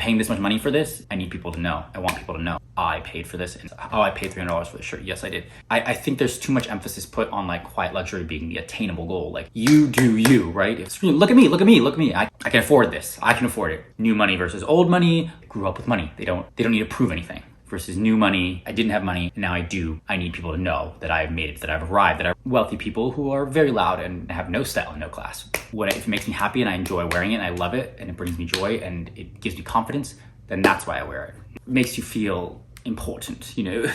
paying this much money for this, I need people to know. I want people to know I paid for this. And oh, I paid $300 for the shirt. Yes, I did. I think there's too much emphasis put on like quiet luxury being the attainable goal. Like you do you, right? It's look at me, look at me, look at me. I can afford this. I can afford it. New money versus old money. I grew up with money. They don't need to prove anything. Versus new money, I didn't have money, and now I do. I need people to know that I've made it, that I've arrived, that I'm wealthy people who are very loud and have no style and no class. If it makes me happy and I enjoy wearing it and I love it and it brings me joy and it gives me confidence, then that's why I wear it. It makes you feel important, you know?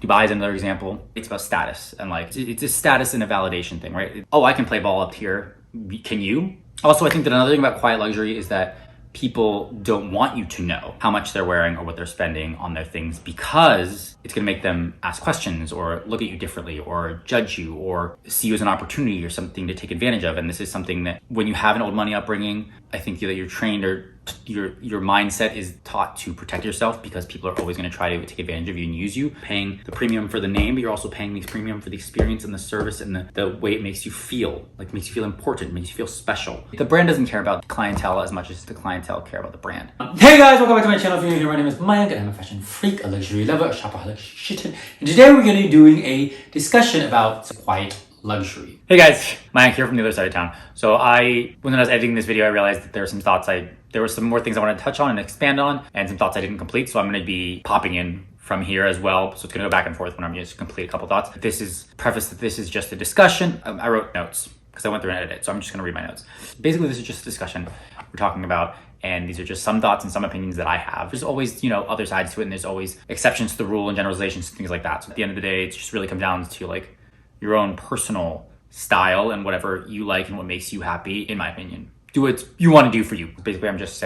Dubai is another example. It's about status and like, it's a status and a validation thing, right? Oh, I can play ball up here. Can you? Also, I think that another thing about quiet luxury is that people don't want you to know how much they're wearing or what they're spending on their things because it's going to make them ask questions or look at you differently or judge you or see you as an opportunity or something to take advantage of. And this is something that when you have an old money upbringing, I think that you're trained or your mindset is taught to protect yourself because people are always going to try to take advantage of you and use you. Paying the premium for the name, but you're also paying the premium for the experience and the service and the way it makes you feel, like makes you feel important, makes you feel special. The brand doesn't care about clientele as much as the clientele care about the brand. Hey guys, welcome back to my channel. If you're new here, my name is Mayank and I'm a fashion freak, a luxury lover, a shopaholic shithead. And today we're going to be doing a discussion about quiet luxury. Hey guys, Mayank here from the other side of town. So when I was editing this video, I realized that there were some thoughts there were some more things I wanted to touch on and expand on and some thoughts I didn't complete. So I'm going to be popping in from here as well. So it's going to go back and forth when I'm just complete a couple thoughts. This is just a discussion. I wrote notes because I went through and edited it. So I'm just going to read my notes. Basically, this is just a discussion we're talking about. And these are just some thoughts and some opinions that I have. There's always, other sides to it. And there's always exceptions to the rule and generalizations, things like that. So at the end of the day, it just really comes down to like your own personal style and whatever you like and what makes you happy, in my opinion. Do what you want to do for you. Basically, I'm just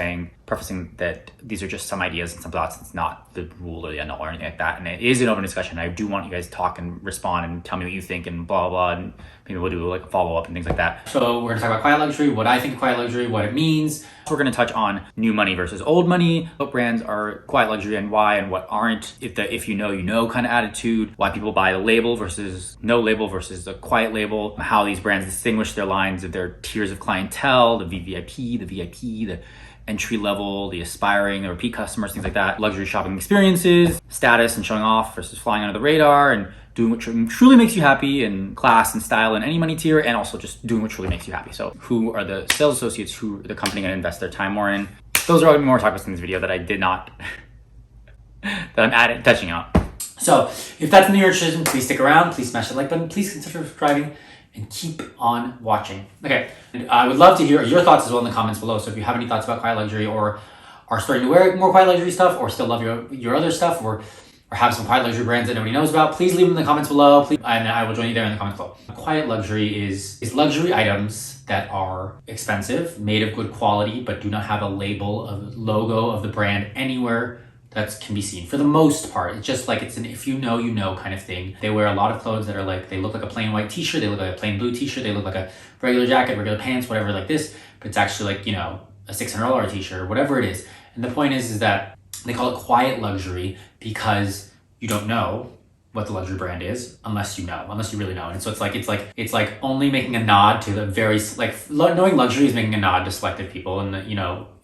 prefacing that these are just some ideas and some thoughts. It's not the rule or the end all or anything like that. And it is an open discussion. I do want you guys to talk and respond and tell me what you think and blah, blah, blah. And maybe we'll do like a follow-up and things like that. So we're gonna talk about quiet luxury, what I think of quiet luxury, what it means. We're gonna touch on new money versus old money, what brands are quiet luxury and why and what aren't. If you know kind of attitude, why people buy the label versus no label versus the quiet label, how these brands distinguish their lines of their tiers of clientele, the VVIP, the entry level, the aspiring, the repeat customers, things like that, luxury shopping experiences, status and showing off versus flying under the radar and doing what truly makes you happy and class and style in any money tier, and also just doing what truly makes you happy. So who are the sales associates who the company going to invest their time more in? Those are all going to be more topics in this video that I did not, that I'm touching on. So if that's something you're interested in, please stick around, please smash the like button, please consider subscribing, and keep on watching. Okay, and I would love to hear your thoughts as well in the comments below. So if you have any thoughts about quiet luxury or are starting to wear more quiet luxury stuff or still love your other stuff or have some quiet luxury brands that nobody knows about, please leave them in the comments below. Please, and I will join you there in the comments below. Quiet luxury is luxury items that are expensive, made of good quality, but do not have a label, a logo of the brand anywhere that can be seen. For the most part, it's just like it's an if you know kind of thing. They wear a lot of clothes that are like, they look like a plain white t-shirt, they look like a plain blue t-shirt, they look like a regular jacket, regular pants, whatever like this, but it's actually like, a $600 t-shirt or whatever it is. And the point is that they call it quiet luxury because you don't know what the luxury brand is unless you really know. And so it's like only making a nod to the very, like knowing luxury is making a nod to selective people in the,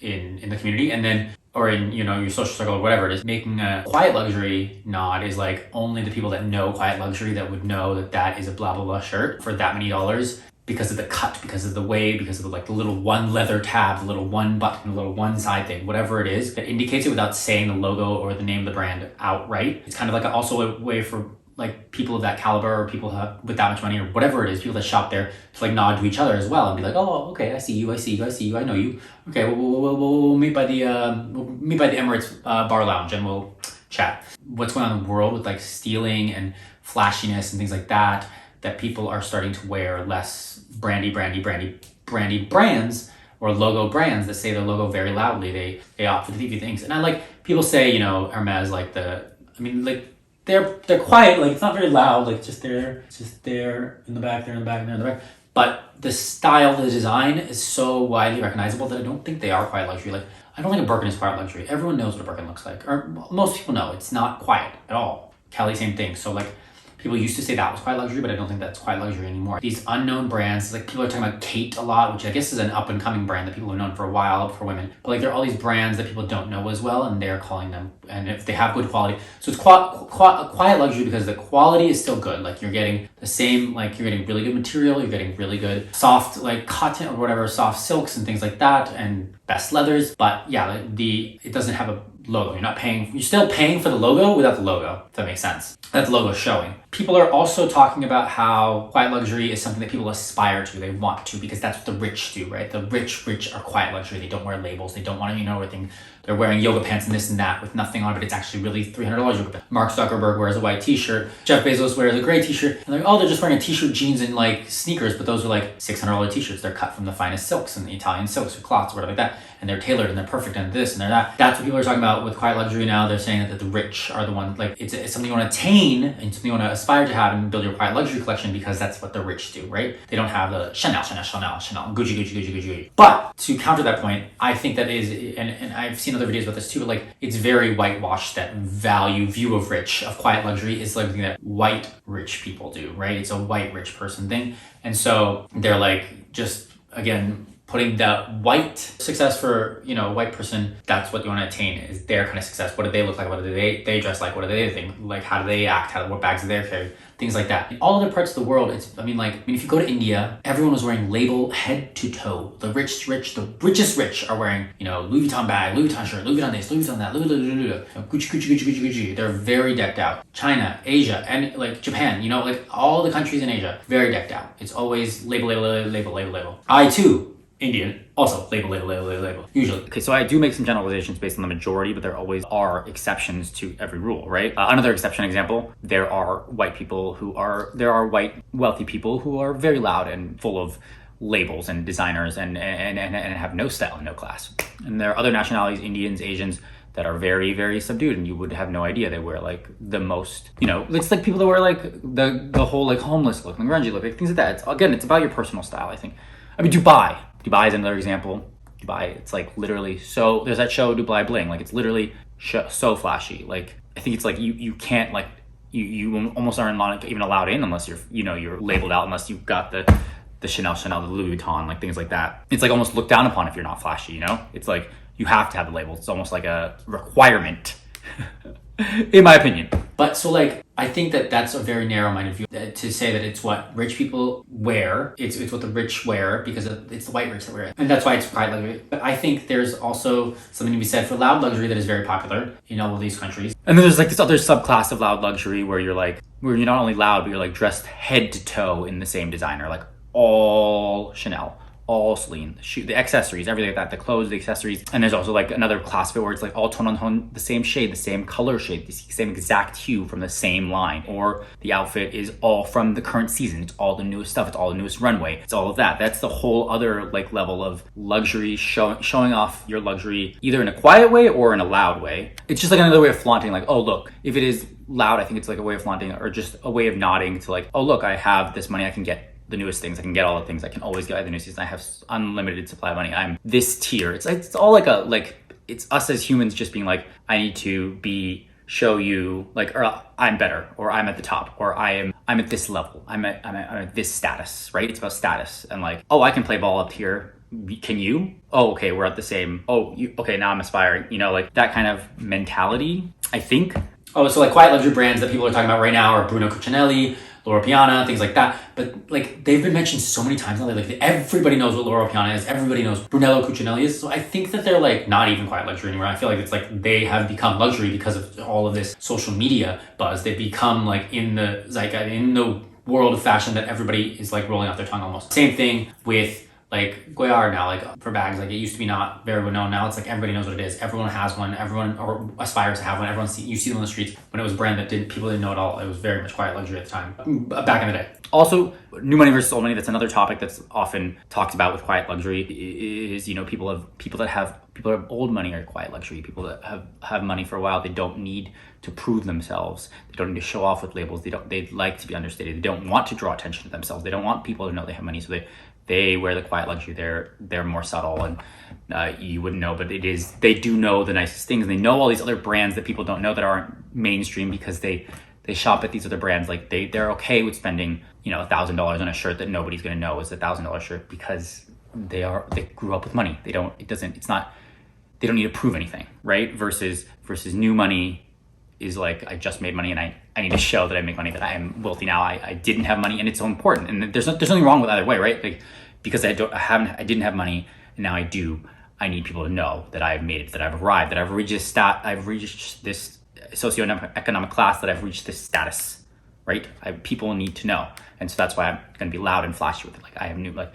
in the community. And then, or in, your social circle or whatever it is, making a quiet luxury nod is like only the people that know quiet luxury that would know that that is a blah, blah, blah shirt for that many dollars because of the cut, because of the way, because of the little one leather tab, the little one button, the little one side thing, whatever it is that indicates it without saying the logo or the name of the brand outright. It's kind of like also a way for like people of that caliber or people with that much money or whatever it is, people that shop there to like nod to each other as well and be like, oh, okay, I see you, I know you. Okay, we'll meet by the Emirates bar lounge and we'll chat. What's going on in the world with like stealing and flashiness and things like that people are starting to wear less brandy brands or logo brands that say their logo very loudly. They opt for the things. And I like people say, Hermès, they're quiet, like it's not very loud, like just there in the back, there in the back, and there in the back. But the style, the design is so widely recognizable that I don't think they are quiet luxury. Like I don't think a Birkin is quiet luxury. Everyone knows what a Birkin looks like, or most people know it's not quiet at all. Kelly, same thing. So like People used to say that was quiet luxury, but I don't think that's quiet luxury anymore. These unknown brands, like people are talking about Kate a lot, which I guess is an up and coming brand that people have known for a while for women. But like there are all these brands that people don't know as well, and they're calling them, and if they have good quality. So it's quiet luxury because the quality is still good. Like you're getting the same, like you're getting really good material, you're getting really good soft like cotton or whatever, soft silks and things like that, and best leathers. But yeah, like it doesn't have a logo. You're still paying for the logo without the logo, if that makes sense. That the logo is showing. People are also talking about how quiet luxury is something that people aspire to, they want to, because that's what the rich do, right? The rich are quiet luxury. They don't wear labels. They don't want to, everything. They're wearing yoga pants and this and that with nothing on it, but it's actually really $300 yoga pants. Mark Zuckerberg wears a white t-shirt. Jeff Bezos wears a gray t-shirt. And they're just wearing a t-shirt, jeans, and like sneakers, but those are like $600 t-shirts. They're cut from the finest silks and the Italian silks or cloths or whatever like that. And they're tailored and they're perfect and this and they're that. That's what people are talking about with quiet luxury now. They're saying that the rich are the ones, like it's something you want to attain and something you want to aspire to have and build your quiet luxury collection, because that's what the rich do, right? They don't have the Chanel, Gucci. But to counter that point, I think that is, and I've seen other videos about this too, but like it's very whitewashed. That view of rich, of quiet luxury is like something that white rich people do, right? It's a white rich person thing. And so they're like, just again, putting that white success for, a white person, that's what you want to attain, is their kind of success. What do they look like? What do they dress like? What do they think? Like, how do they act? What bags do they carry? Things like that. In all other parts of the world, if you go to India, everyone was wearing label head to toe. The richest rich are wearing, Louis Vuitton bag, Louis Vuitton shirt, Louis Vuitton this, Louis Vuitton that, Gucci. They're very decked out. China, Asia, and like Japan, like all the countries in Asia, very decked out. It's always label. I too, Indian, also label, usually. Okay, so I do make some generalizations based on the majority, but there always are exceptions to every rule, right? Another example, there are white wealthy people who are very loud and full of labels and designers and have no style and no class. And there are other nationalities, Indians, Asians, that are very, very subdued, and you would have no idea. They wear like the most, it's like people that wear like the whole like homeless look, and grungy look, like things like that. It's about your personal style, I think. Dubai is another example. Dubai, it's like literally there's that show Dubai Bling, like it's literally so flashy. Like I think it's like you can't like you almost aren't even allowed in unless you're labeled out, unless you've got the Chanel, the Louis Vuitton, like things like that. It's like almost looked down upon if you're not flashy, It's like you have to have the label. It's almost like a requirement. In my opinion. But so like, I think that that's a very narrow-minded view to say that it's what rich people wear. It's what the rich wear because it's the white rich that wear it. And that's why it's quiet luxury. But I think there's also something to be said for loud luxury that is very popular in all of these countries. And then there's like this other subclass of loud luxury where you're not only loud, but you're like dressed head to toe in the same designer, like all Chanel, all Celine, the accessories, everything like that, the clothes, the accessories. And there's also like another class of it where it's like all tone on tone, the same shade, the same color shade, the same exact hue from the same line. Or the outfit is all from the current season. It's all the newest stuff. It's all the newest runway. It's all of that. That's the whole other like level of luxury, showing off your luxury either in a quiet way or in a loud way. It's just like another way of flaunting, like, oh look, if it is loud, I think it's like a way of flaunting, or just a way of nodding to like, oh look, I have this money, I can get the newest things, I can get all the things, I can always get the newest things, I have unlimited supply of money, I'm this tier. It's all like it's us as humans just being like, I need to show you like, or I'm better, or I'm at the top, or I'm at this level, I'm at this status, right? It's about status and like, oh, I can play ball up here, can you? Oh, okay, we're at the same, okay, now I'm aspiring, like that kind of mentality, I think. Oh, so like quiet luxury brands that people are talking about right now are Bruno Cucinelli, Loro Piana, things like that. But like they've been mentioned so many times now, like everybody knows what Loro Piana is, everybody knows Brunello Cucinelli is. So I think that they're like not even quiet luxury anymore. I feel like it's like they have become luxury because of all of this social media buzz. They've become like in the zeitgeist, in the world of fashion that everybody is like rolling out their tongue almost. Same thing with like Goyard now, like for bags, like it used to be not very well known. Now it's like everybody knows what it is. Everyone has one. Everyone or aspires to have one. You see them on the streets. When it was a brand that people didn't know at all, it was very much quiet luxury at the time, back in the day. Also, new money versus old money. That's another topic that's often talked about with quiet luxury. Is people that have old money are quiet luxury. People that have money for a while, they don't need to prove themselves. They don't need to show off with labels. They like to be understated. They don't want to draw attention to themselves. They don't want people to know they have money. So they wear the quiet luxury. They're more subtle, and you wouldn't know, but they do know the nicest things. And they know all these other brands that people don't know that aren't mainstream because they they shop at these other brands. Like they're okay with spending, you know, $1,000 on a shirt that nobody's gonna know is a $1,000 shirt because they grew up with money. They don't need to prove anything, right? Versus new money is like, I just made money and I need to show that I make money, that I am wealthy now. I didn't have money, and it's so important. And there's nothing wrong with either way, right? Like, because I didn't have money and now I do. I need people to know that I've made it, that I've arrived, that I've reached this socioeconomic class, that I've reached this status, right? People need to know. And so that's why I'm going to be loud and flashy with it. Like, I have new, like,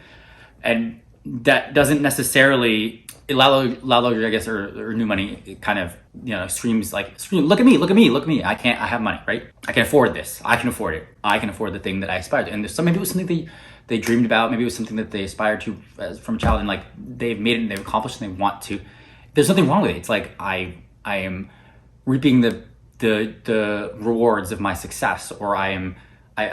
and that doesn't necessarily, loud luxury, I guess, or new money, it kind of, you know, screams, look at me. I have money, right? I can afford this. I can afford it. I can afford the thing that I aspire to. And maybe it was something they dreamed about. Maybe it was something that they aspired to from a child, and like they've made it and they've accomplished and they want to. There's nothing wrong with it. It's like I am reaping the rewards of my success, or I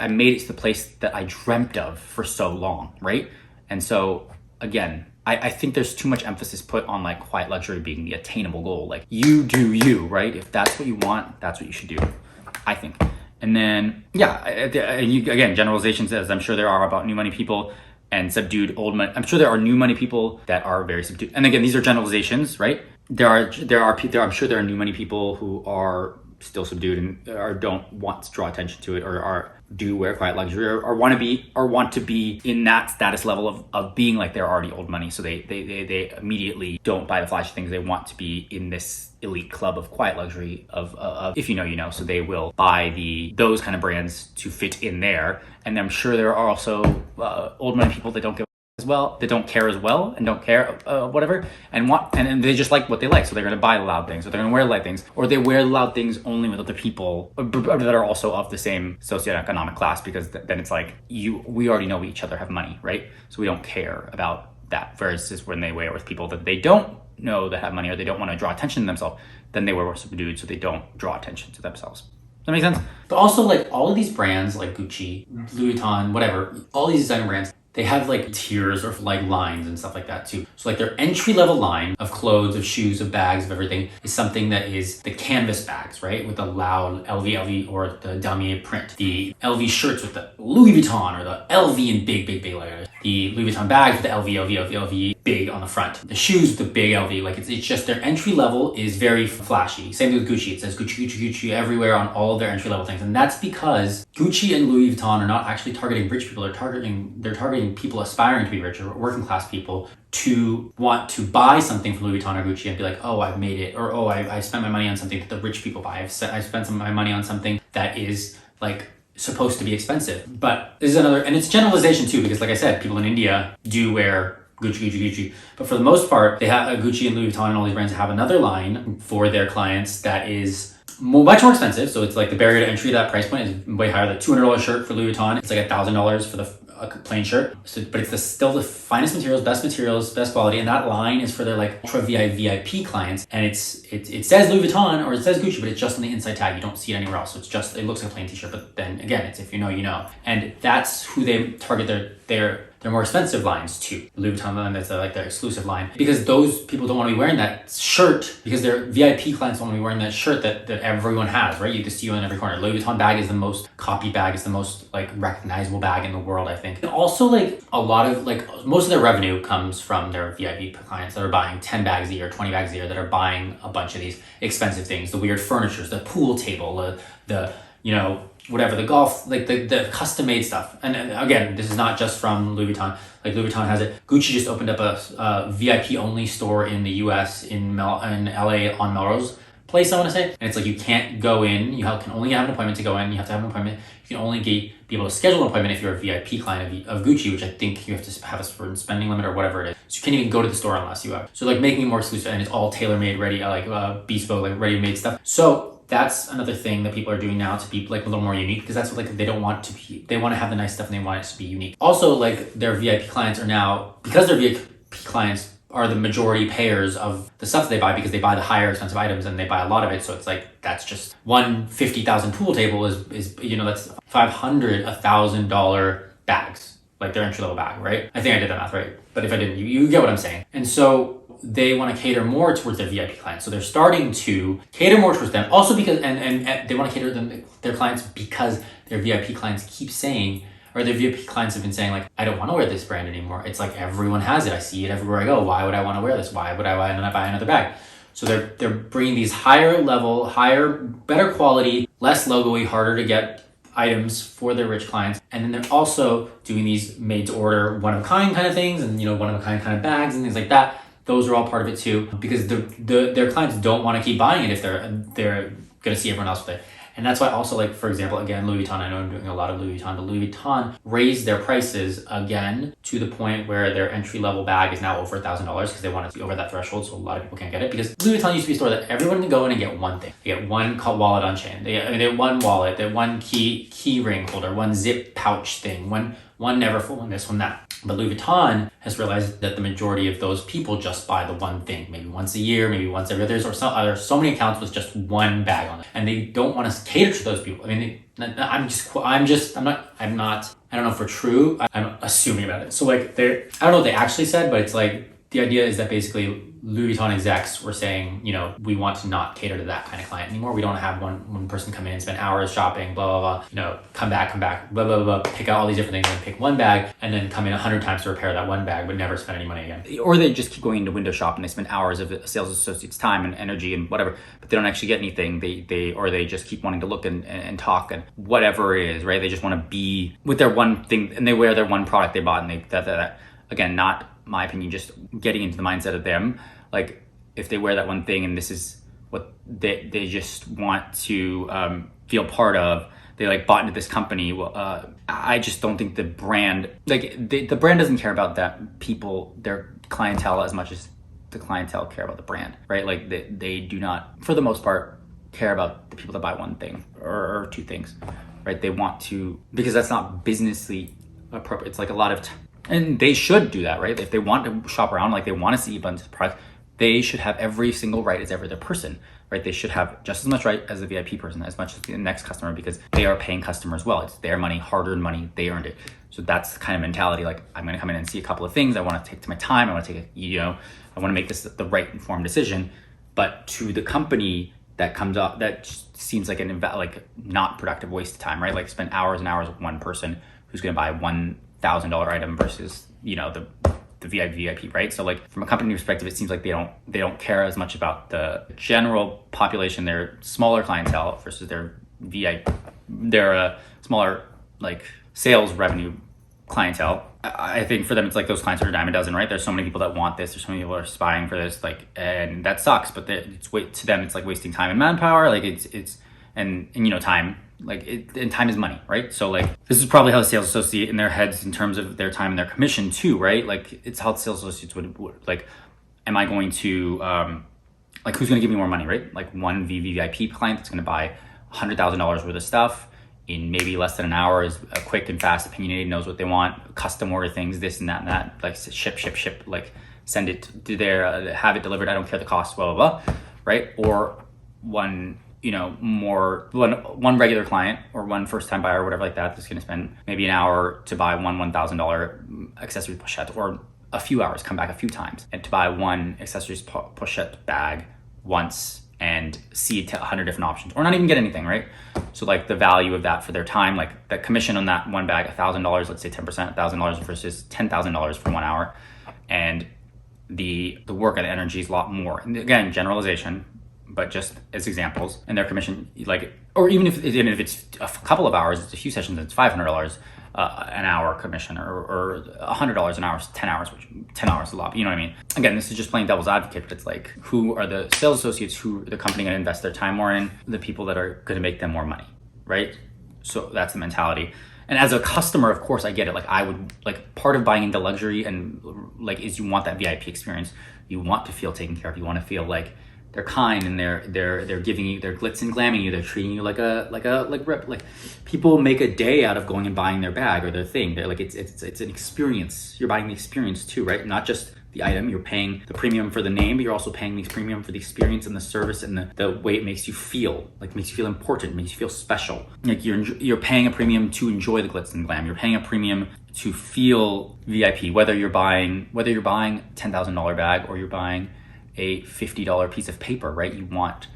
made it to the place that I dreamt of for so long, right? And so again, I think there's too much emphasis put on like quiet luxury being the attainable goal. Like, you do you, right? If that's what you want, that's what you should do, I think. And then, yeah, again, generalizations, as I'm sure there are about new money people and subdued old money. I'm sure there are new money people that are very subdued. And again, these are generalizations, right? I'm sure there are new money people who are still subdued and don't want to draw attention to it, or do wear quiet luxury, or want to be in that status level of being like they're already old money. So they immediately don't buy the flashy things. They want to be in this elite club of quiet luxury of if you know, you know. So they will buy those kind of brands to fit in there. And I'm sure there are also old money people that don't give as well, that don't care as well, and don't care whatever, and they just like what they like. So they're going to buy the loud things, or they're going to wear loud things, or they wear loud things only with other people that are also of the same socioeconomic class, because then it's like, we already know we each other have money, right? So we don't care about that. Versus when they wear with people that they don't know that have money, or they don't want to draw attention to themselves, then they wear subdued so they don't draw attention to themselves. Does that make sense? But also, like, all of these brands like Gucci, Louis Vuitton, whatever, all these designer brands, they have like tiers or like lines and stuff like that too. So like their entry level line of clothes, of shoes, of bags, of everything is something that is the canvas bags, right? With the loud LV or the damier print. The LV shirts with the Louis Vuitton, or the LV in big letters. The Louis Vuitton bags with the LV big on the front. The shoes with the big LV, like it's just their entry level is very flashy. Same thing with Gucci. It says Gucci everywhere on all of their entry level things. And that's because Gucci and Louis Vuitton are not actually targeting rich people. They're targeting people aspiring to be rich, or working class people, to want to buy something from Louis Vuitton or Gucci and be like, oh, I've made it, or oh, I spent my money on something that the rich people buy. I spent some of my money on something that is like supposed to be expensive. But this is another, and it's generalization too, because like I said, people in India do wear Gucci. But for the most part, they have Gucci and Louis Vuitton and all these brands have another line for their clients that is much more expensive. So it's like the barrier to entry to that price point is way higher. The $200 shirt for Louis Vuitton, it's like $1,000 for a plain shirt. So, but it's still the finest materials, best quality, and that line is for their like ultra VIP clients. And it says Louis Vuitton or it says Gucci, but it's just on the inside tag. You don't see it anywhere else. So it looks like a plain t-shirt. But then again, it's if you know, you know. And that's who they target their more expensive lines to. The Louis Vuitton line, that's like their exclusive line, because those people don't want to be wearing that shirt, because their VIP clients don't want to be wearing that shirt that everyone has, right? You can see you in every corner. Louis Vuitton bag is the most copied bag, is the most like recognizable bag in the world, I think. And also like a lot of like most of their revenue comes from their VIP clients that are buying 10 bags a year, 20 bags a year, that are buying a bunch of these expensive things, the weird furnitures, the pool table, the you know, whatever, the golf, like the custom made stuff. And again, this is not just from Louis Vuitton. Like Louis Vuitton has it. Gucci just opened up a VIP only store in the US in LA on Melrose Place, I want to say. And it's like, you can't go in, you can only have an appointment to go in. You have to have an appointment. You can only be able to schedule an appointment if you're a VIP client of Gucci, which I think you have to have a certain spending limit or whatever it is. So you can't even go to the store unless you have. So like making it more exclusive, and it's all tailor-made, ready, like bespoke, like ready-made stuff. So that's another thing that people are doing now to be like a little more unique, because that's what like they want to have the nice stuff and they want it to be unique. Also, like their VIP clients are now, because their VIP clients are the majority payers of the stuff that they buy, because they buy the higher expensive items and they buy a lot of it. So it's like, that's just one 50,000 pool table is you know, that's $1,000 bags, like their entry level bag, right? I think I did that math right, but if I didn't, you get what I'm saying. And so So they want to cater more towards their VIP clients. So they're starting to cater more towards them. Also because, and they want to cater their clients because their VIP clients keep saying, or their VIP clients have been saying like, I don't want to wear this brand anymore. It's like everyone has it. I see it everywhere I go. Why would I want to wear this? Why would I want to buy another bag? So they're bringing these higher level, better quality, less logo-y, harder to get items for their rich clients. And then they're also doing these made to order one-of-a-kind kind of things and, one-of-a-kind kind of bags and things like that. Those are all part of it too, because their clients don't want to keep buying it if they're going to see everyone else with it. And that's why also, like, for example, again, Louis Vuitton, I know I'm doing a lot of Louis Vuitton, but Louis Vuitton raised their prices again to the point where their entry-level bag is now over $1,000 because they want it to be over that threshold, so a lot of people can't get it. Because Louis Vuitton used to be a store that everyone can go in and get one thing. They get one wallet on chain. They get one wallet, they get one key ring holder, one zip pouch thing, one never full, one this, one that. But Louis Vuitton has realized that the majority of those people just buy the one thing, maybe once a year, maybe once every other, or there's so many accounts with just one bag on it, and they don't want to cater to those people. I mean, I don't know if we're true. I'm assuming about it. So like, I don't know what they actually said, but it's like the idea is that basically Louis Vuitton execs were saying, we want to not cater to that kind of client anymore. We don't have one person come in and spend hours shopping, blah, blah, blah, come back, blah, blah, blah, pick out all these different things and pick one bag and then come in 100 times to repair that one bag, but never spend any money again. Or they just keep going into window shop and they spend hours of a sales associate's time and energy and whatever, but they don't actually get anything. They just keep wanting to look and talk and whatever it is, right? They just want to be with their one thing and they wear their one product they bought and that. Again, not my opinion, just getting into the mindset of them. Like, if they wear that one thing and this is what they just want to feel part of, they like bought into this company. Well, I just don't think the brand, like the brand doesn't care about that people, their clientele as much as the clientele care about the brand, right? Like they do not, for the most part, care about the people that buy one thing or two things, right? They want to, because that's not businessly appropriate. It's like a lot of and they should do that, right? If they want to shop around, like they want to see a bunch of products, they should have every single right as every other person, right? They should have just as much right as a VIP person, as much as the next customer, because they are paying customer as well. It's their money, hard-earned money, they earned it. So that's the kind of mentality, like, I'm gonna come in and see a couple of things. I wanna take to my time, I wanna make this the right informed decision. But to the company that comes up, that seems like not productive waste of time, right? Like spend hours and hours with one person who's gonna buy $1,000 item versus, the VIP, right? So like from a company perspective, it seems like they don't care as much about the general population, their smaller clientele versus their VIP, their smaller like sales revenue clientele. I think for them, it's like those clients are a dime a dozen, right? There's so many people that want this. There's so many people that are spying for this, like, and that sucks. But to them, it's like wasting time and manpower. Like it's time. And time is money, right? So like, this is probably how the sales associate in their heads in terms of their time and their commission too, right? Like it's how the sales associates would like, am I going to, who's going to give me more money, right? Like one VVIP client that's going to buy $100,000 worth of stuff in maybe less than an hour, is a quick and fast, opinionated, knows what they want, custom order things, this and that, like ship, like send it to their, have it delivered. I don't care the cost, blah, blah, blah, right? Or one regular client or one first time buyer or whatever like that that's going to spend maybe an hour to buy one $1,000 accessory pochette, or a few hours, come back a few times, and to buy one accessories pochette bag once and see 100 different options, or not even get anything, right? So like the value of that for their time, like the commission on that one bag, $1,000, let's say 10%, $1,000 versus $10,000 for 1 hour. And the work and the energy is a lot more. And again, generalization, but just as examples, and their commission, like, or even if it's a couple of hours, it's a few sessions, it's $500 an hour commission, or $100 an hour, 10 hours, which 10 hours is a lot, you know what I mean? Again, this is just playing devil's advocate, but it's like, who are the sales associates who the company gonna invest their time more in? The people that are gonna make them more money, right? So that's the mentality. And as a customer, of course, I get it. Like I would, like part of buying into luxury and like is you want that VIP experience. You want to feel taken care of. You want to feel like they're kind and they're giving you, they're glitz and glamming you. They're treating you like people make a day out of going and buying their bag or their thing. They're like, it's an experience. You're buying the experience too, right? Not just the item, you're paying the premium for the name, but you're also paying the premium for the experience and the service and the way it makes you feel, like makes you feel important, makes you feel special. Like you're paying a premium to enjoy the glitz and glam. You're paying a premium to feel VIP, whether you're buying $10,000 bag or you're buying a $50 piece of paper, right? You want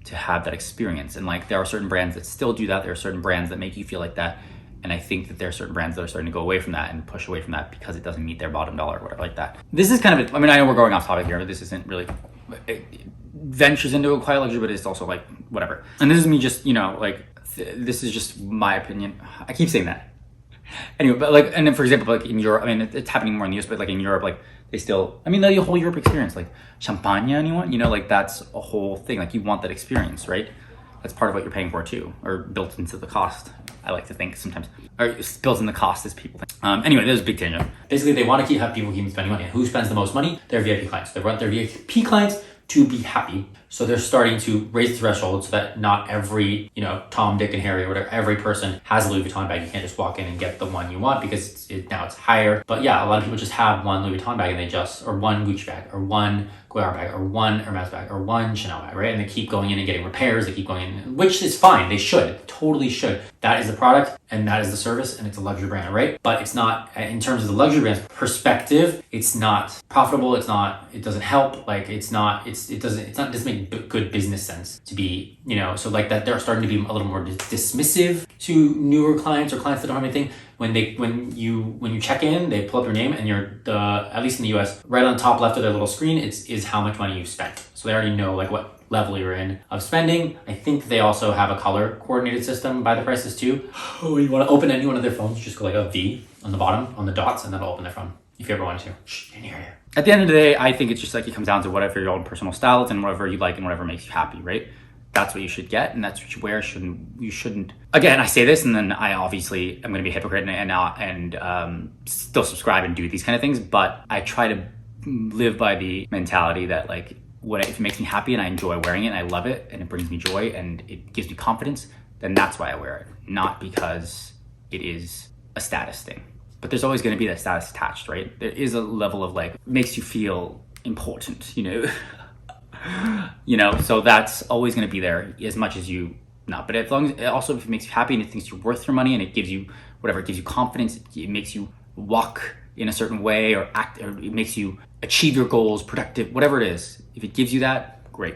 to have that experience. And like there are certain brands that still do that. There are certain brands that make you feel like that. And I think that there are certain brands that are starting to go away from that and push away from that because it doesn't meet their bottom dollar or whatever like that. This is kind of, I mean, I know we're going off topic here, but this isn't really, it ventures into a quiet luxury, but it's also like whatever. And this is me just, this is just my opinion. I keep saying that. Anyway, but like, and then for example, like in Europe, I mean, it's happening more in the US, but like in Europe, like they still, I mean, the whole Europe experience, like champagne, anyone, like that's a whole thing. Like you want that experience, right? That's part of what you're paying for too, or built into the cost. I like to think sometimes, or it's built in the cost as people think. Anyway, there's a big tangent. Basically, they want to have people keep spending money. And who spends the most money? Their VIP clients. They want their VIP clients to be happy. So they're starting to raise the threshold so that not every, Tom, Dick, and Harry, or whatever, every person has a Louis Vuitton bag. You can't just walk in and get the one you want because now it's higher. But yeah, a lot of people just have one Louis Vuitton bag and or one Gucci bag, or one Dior bag, or one Hermes bag, or one Chanel bag, right? And they keep going in and getting repairs. They keep going in, which is fine. They should, totally should. That is the product and that is the service, and it's a luxury brand, right? But it's not, in terms of the luxury brand's perspective, it's not profitable. It doesn't help. Like it doesn't make good business sense to be, so like that they're starting to be a little more dismissive to newer clients or clients that don't have anything. When you check in, they pull up your name and at least in the US, right on top left of their little screen, is how much money you've spent. So they already know like what level you're in of spending. I think they also have a color coordinated system by the prices too. Oh, you want to open any one of their phones, just go like a V on the bottom, on the dots, and that'll open their phone if you ever want to. Shh, in here. At the end of the day, I think it's just like it comes down to whatever your own personal style is and whatever you like and whatever makes you happy, right? That's what you should get, and that's what you wear. You shouldn't. Again, I say this, and then I obviously am going to be a hypocrite and still subscribe and do these kind of things. But I try to live by the mentality that like, if it makes me happy and I enjoy wearing it and I love it and it brings me joy and it gives me confidence, then that's why I wear it, not because it is a status thing. But there's always going to be that status attached, right? There is a level of like makes you feel important, so that's always going to be there as much as you not. But as long as also if it makes you happy and it thinks you're worth your money and it gives you whatever, it gives you confidence, it makes you walk in a certain way or act, or it makes you achieve your goals, productive, whatever it is. If it gives you that, great.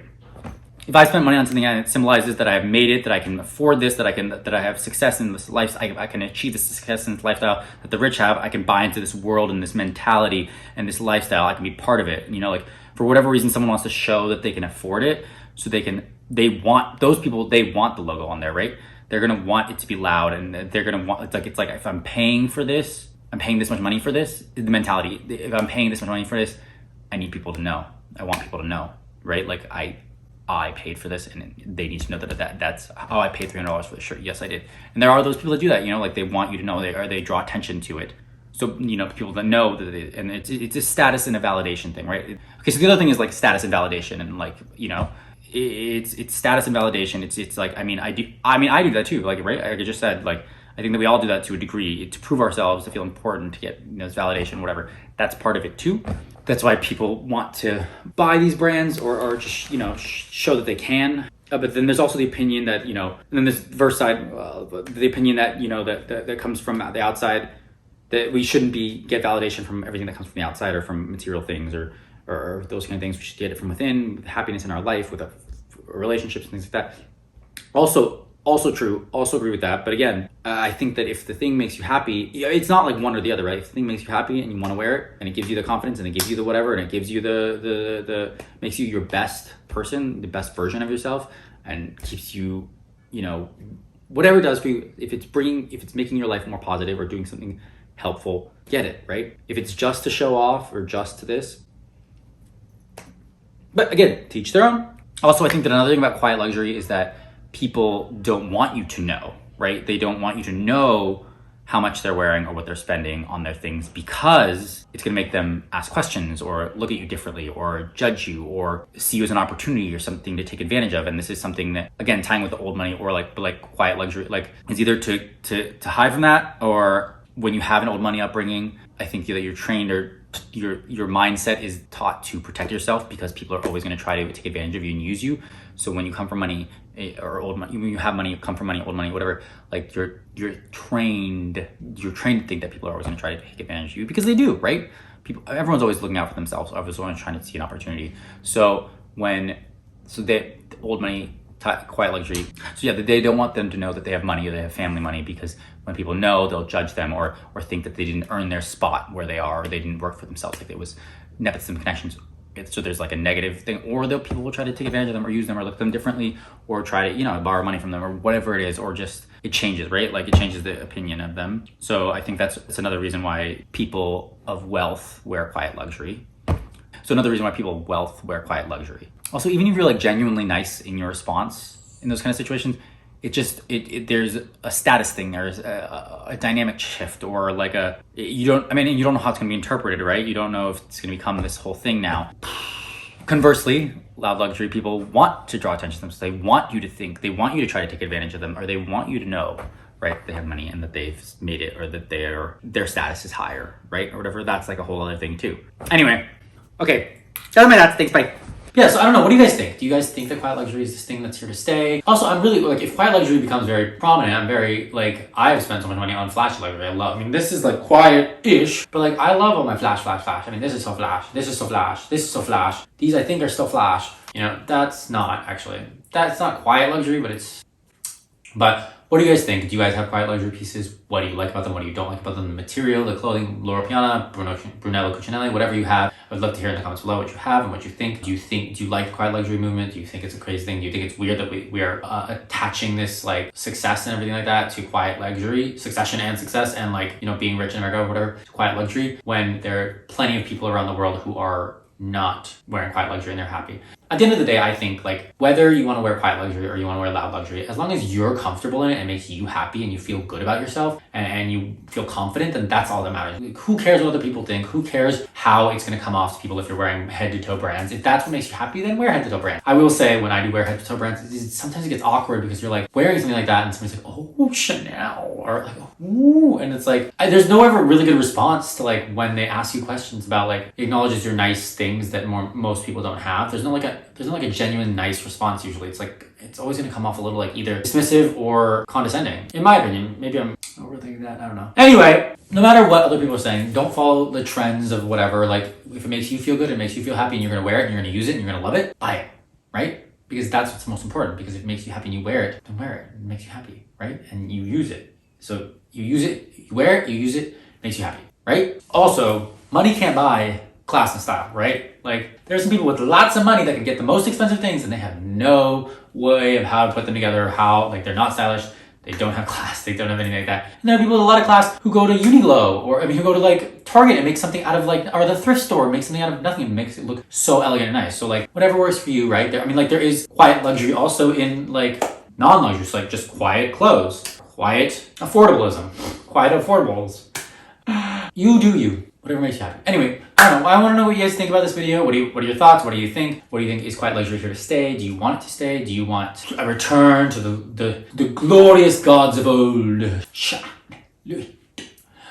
If I spend money on something and it symbolizes that I have made it, that I can afford this, that I have success in this life, I can achieve this success in this lifestyle that the rich have, I can buy into this world and this mentality and this lifestyle, I can be part of it. Like for whatever reason, someone wants to show that they can afford it, so they want the logo on there, right? They're gonna want it to be loud, and they're gonna want, it's like if I'm paying for this, I'm paying this much money for this, the mentality, if I'm paying this much money for this, I need people to know. I want people to know, right? Like I paid for this, and they need to know that's how I paid $300 for the shirt. Yes, I did. And there are those people that do that, like they want you to know, they draw attention to it. So, people that know that and it's a status and a validation thing, right? Okay, so the other thing is like status and validation, and like, it's status and validation. It's like, I do that too, like, right? Like I just said, like, I think that we all do that to a degree, to prove ourselves, to feel important, to get this validation, whatever. That's part of it too. That's why people want to buy these brands or just, show that they can. But then there's also the opinion that, and then this verse side, the opinion that, that comes from the outside, that we shouldn't get validation from everything that comes from the outside or from material things or those kind of things. We should get it from within, happiness in our life, with relationships and things like that. Also true, also agree with that. But again, I think that if the thing makes you happy, it's not like one or the other, right? If the thing makes you happy and you want to wear it and it gives you the confidence and it gives you the whatever and it gives you the makes you your best person, the best version of yourself, and keeps you, whatever it does for you, if it's making your life more positive or doing something helpful, get it, right? If it's just to show off or just to this. But again, to each their own. Also, I think that another thing about quiet luxury is that people don't want you to know, right? They don't want you to know how much they're wearing or what they're spending on their things, because it's going to make them ask questions or look at you differently or judge you or see you as an opportunity or something to take advantage of. And this is something that, again, tying with the old money or like quiet luxury, like is either to hide from that, or when you have an old money upbringing, I think that you're trained or your mindset is taught to protect yourself because people are always going to try to take advantage of you and use you. So when you come from money or old money, when you have money, you come from money, old money, whatever, like you're trained to think that people are always going to try to take advantage of you because they do, right? Everyone's always looking out for themselves. Everyone's always trying to see an opportunity. So the old money, quiet luxury. So yeah, they don't want them to know that they have money or they have family money, because when people know, they'll judge them or think that they didn't earn their spot where they are, or they didn't work for themselves, like it was nepotism connections. So there's like a negative thing, or people will try to take advantage of them or use them or look at them differently, or try to, borrow money from them or whatever it is, or just it changes, right? Like it changes the opinion of them. So I think that's another reason why people of wealth wear quiet luxury. So another reason why people of wealth wear quiet luxury. Also, even if you're like genuinely nice in your response in those kind of situations, there's a status thing, there's a dynamic shift, or like you don't know how it's going to be interpreted, right? You don't know if it's going to become this whole thing now. Conversely, loud luxury people want to draw attention to themselves. They want you to think, they want you to try to take advantage of them, or they want you to know, right, they have money and that they've made it, or that their status is higher, right, or whatever. That's like a whole other thing too. Anyway, okay, that's my thoughts. Thanks, bye. Yeah, so I don't know. What do you guys think? Do you guys think that quiet luxury is this thing that's here to stay? Also, I'm really, like, if quiet luxury becomes very prominent, I'm very, like, I've spent so much money on flash luxury. This is, like, quiet-ish, but, like, I love all my flash. This is so flash. This is so flash. This is so flash. These, I think, are still flash. That's not, actually. That's not quiet luxury, but what do you guys think? Do you guys have quiet luxury pieces? What do you like about them? What do you don't like about them? The material, the clothing, Loro Piana, Brunello Cucinelli, whatever you have. I would love to hear in the comments below what you have and what you think. Do you like the quiet luxury movement? Do you think it's a crazy thing? Do you think it's weird that we are attaching this like success and everything like that to quiet luxury, succession and success, and like, being rich in America or whatever, to quiet luxury, when there are plenty of people around the world who are not wearing quiet luxury and they're happy? At the end of the day, I think, like, whether you want to wear quiet luxury or you want to wear loud luxury, as long as you're comfortable in it and makes you happy and you feel good about yourself and you feel confident, then that's all that matters. Like, who cares what other people think? Who cares how it's going to come off to people if you're wearing head-to-toe brands? If that's what makes you happy, then wear head-to-toe brands. I will say, when I do wear head-to-toe brands, sometimes it gets awkward because you're like wearing something like that and somebody's like, oh, Chanel, or like, ooh, and it's like, there's no ever really good response to like when they ask you questions about like, acknowledges your nice things that most people don't have. There's no like a genuine nice response usually. It's like, it's always going to come off a little like either dismissive or condescending, in my opinion. Maybe I'm overthinking that, I don't know. Anyway, no matter what other people are saying, don't follow the trends of whatever. Like, if it makes you feel good, it makes you feel happy, and you're going to wear it and you're going to use it and you're going to love it, buy it, right? Because that's what's most important. Because if it makes you happy and you wear it, then wear it. It makes you happy, right? And you use it. So you use it, you wear it, you use it, makes you happy, right? Also, money can't buy class and style, right? Like, there's some people with lots of money that can get the most expensive things and they have no way of how to put them together, like, they're not stylish, they don't have class, they don't have anything like that. And there are people with a lot of class who go to Uniqlo, or who go to like Target and make something out of like, or the thrift store, make something out of nothing and makes it look so elegant and nice. So like, whatever works for you, right? There is quiet luxury also in like non-luxury, so like just quiet clothes, quiet affordableism, quiet affordables. You do you. Whatever makes you happy. Anyway, I don't know. I want to know what you guys think about this video. What are your thoughts? What do you think? What do you think is quiet luxury here to stay? Do you want it to stay? Do you want a return to the glorious gods of old?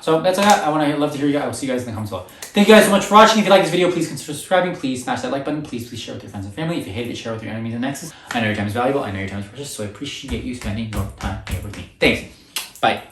So that's all I love to hear you guys. I will see you guys in the comments below. Thank you guys so much for watching. If you like this video, please consider subscribing. Please smash that like button. Please share with your friends and family. If you hate it, share with your enemies and exes. I know your time is valuable. I know your time is precious. So I appreciate you spending your time here with me. Thanks. Bye.